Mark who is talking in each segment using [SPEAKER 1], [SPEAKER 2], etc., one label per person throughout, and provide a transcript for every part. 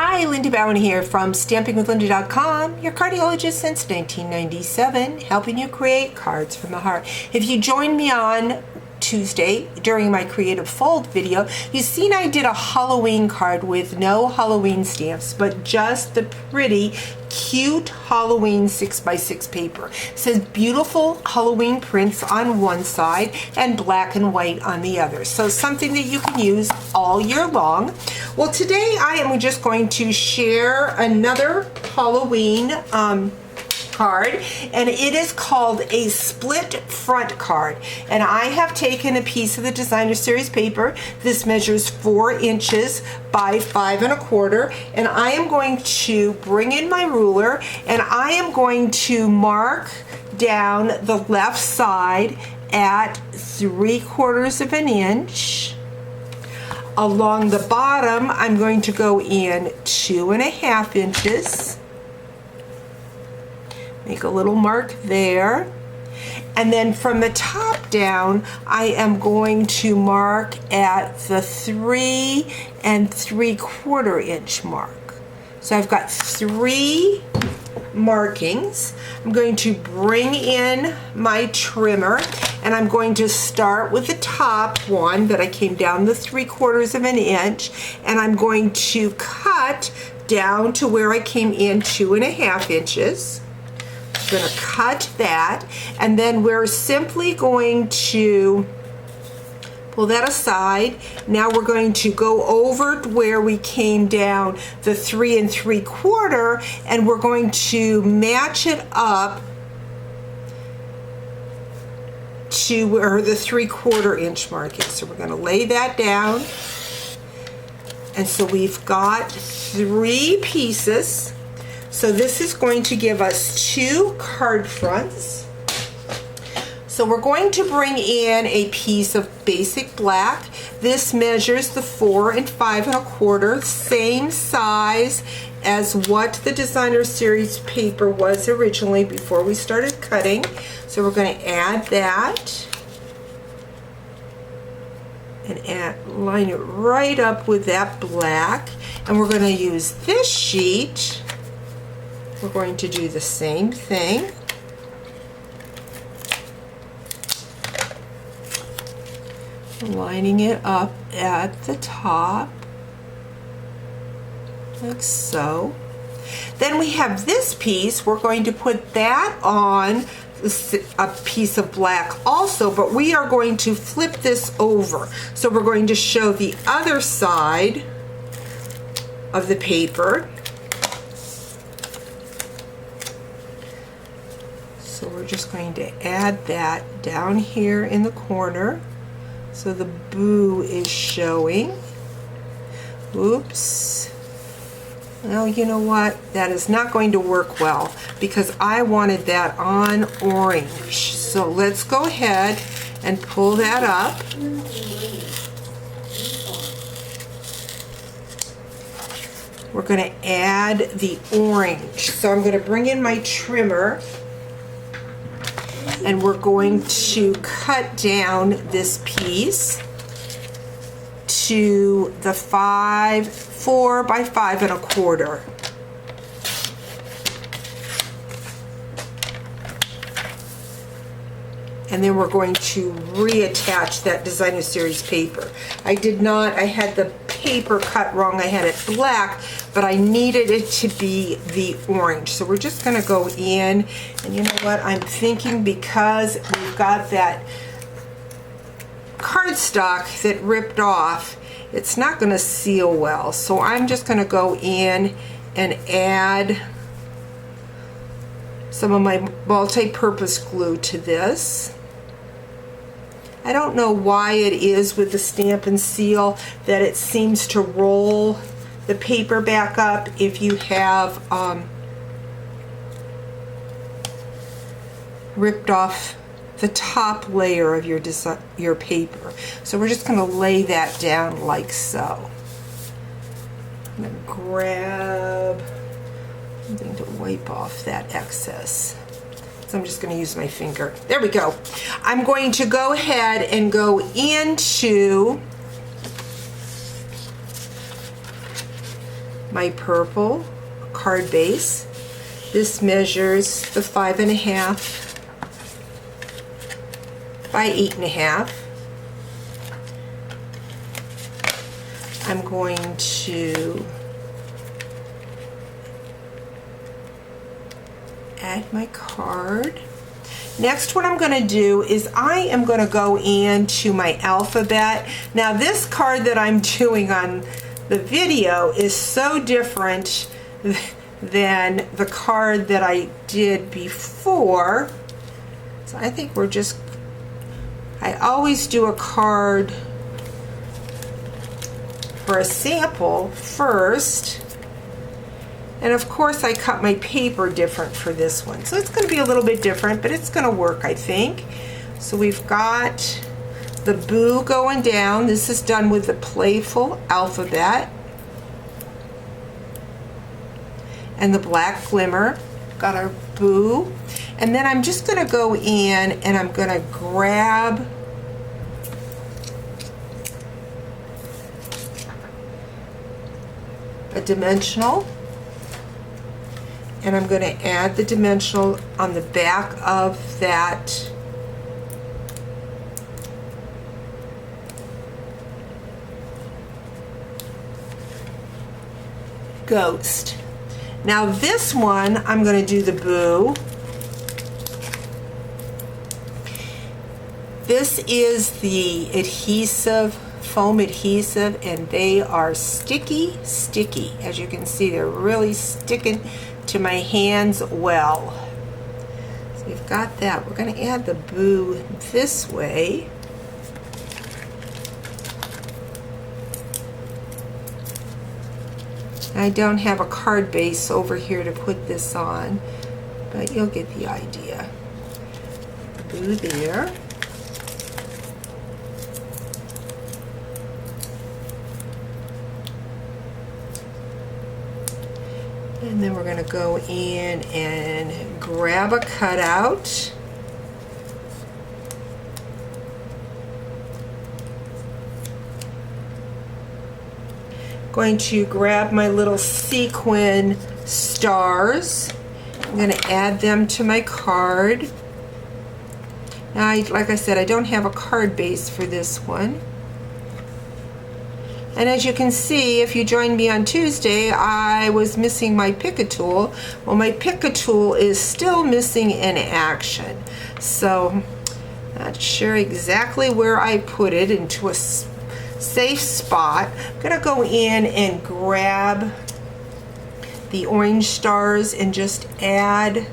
[SPEAKER 1] Hi, Linda Bowen here from StampingWithLinda.com, your cardiologist since 1997, helping you create cards from the heart. If you joined me on Tuesday during my Creative Fold video, you've seen I did a Halloween card with no Halloween stamps, but just the pretty, cute Halloween 6x6 paper. It says beautiful Halloween prints on one side and black and white on the other. So something that you can use all year long. Well, today I am just going to share another Halloween card, and it is called a split front card. And I have taken a piece of the Designer Series paper. This measures 4 inches by 5 1/4, and I am going to bring in my ruler and I am going to mark down the left side at 3/4 of an inch. Along the bottom, I'm going to go in 2 1/2 inches. Make a little mark there. And then from the top down, I am going to mark at the 3 3/4 inch mark. So I've got 3 markings. I'm going to bring in my trimmer and I'm going to start with the top one that I came down the 3/4 of an inch, and I'm going to cut down to where I came in 2 1/2 inches. Going to cut that, and then we're simply going to pull that aside. Now we're going to go over where we came down the 3 3/4, and we're going to match it up to where the 3/4 inch mark is. So we're going to lay that down, and so we've got 3 pieces. So this is going to give us 2 card fronts. So we're going to bring in a piece of basic black. This measures the 4 5 1/4, same size as what the Designer Series paper was originally before we started cutting. So we're going to add that and line it right up with that black. And we're going to use this sheet. We're going to do the same thing. Lining it up at the top, like so. Then we have this piece. We're going to put that on a piece of black also, but we are going to flip this over. So we're going to show the other side of the paper. So we're just going to add that down here in the corner so the boo is showing. Oops. Well, you know what? That is not going to work well because I wanted that on orange. So let's go ahead and pull that up. We're going to add the orange. So I'm going to bring in my trimmer, and we're going to cut down this piece to the 4 by 5 1/4. And then we're going to reattach that Designer Series paper. I had the paper cut wrong. I had it black, but I needed it to be the orange. So we're just going to go in, and you know what? I'm thinking because we've got that cardstock that ripped off, it's not going to seal well. So I'm just going to go in and add some of my multi-purpose glue to this. I don't know why it is with the Stamp and Seal that it seems to roll the paper back up if you have ripped off the top layer of your paper. So we're just going to lay that down like so. I'm going to grab something to wipe off that excess. So I'm just going to use my finger. There we go. I'm going to go ahead and go into my purple card base. This measures the 5.5 by 8.5. I'm going to add my card. Next, what I'm going to do is I am going to go into my alphabet. Now, this card that I'm doing on the video is so different than the card that I did before. So I think I always do a card for a sample first. And of course I cut my paper different for this one. So it's going to be a little bit different, but it's going to work, I think. So we've got the boo going down. This is done with the playful alphabet. And the black glimmer. Got our boo. And then I'm just going to go in and I'm going to grab a dimensional. And I'm going to add the dimensional on the back of that ghost. Now this one, I'm going to do the boo. This is the adhesive, foam adhesive, and they are sticky. As you can see, they're really sticking to my hands well. So we've got that. We're going to add the boo this way. I don't have a card base over here to put this on, but you'll get the idea. Boo there. And then we're going to go in and grab a cutout. Going to grab my little sequin stars. I'm going to add them to my card. Now, like I said, I don't have a card base for this one. And as you can see, if you joined me on Tuesday, I was missing my Pick-a-Tool. Well, my Pick-a-Tool is still missing in action. So, not sure exactly where I put it, into a safe spot. I'm going to go in and grab the orange stars and just add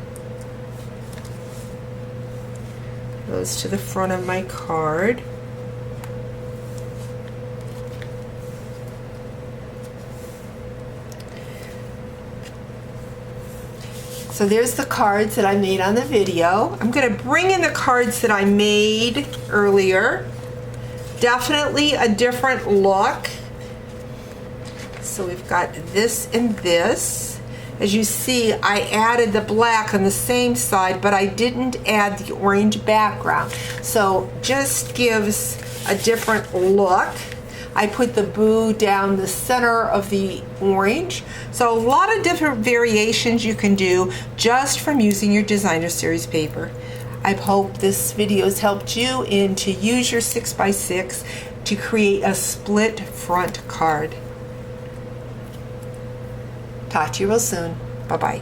[SPEAKER 1] those to the front of my card. So there's the cards that I made on the video. I'm going to bring in the cards that I made earlier. Definitely a different look. So we've got this and this. As you see, I added the black on the same side, but I didn't add the orange background. So just gives a different look. I put the boo down the center of the orange. So a lot of different variations you can do just from using your Designer Series paper. I hope this video has helped you to use your 6x6 to create a split front card. Talk to you real soon. Bye-bye.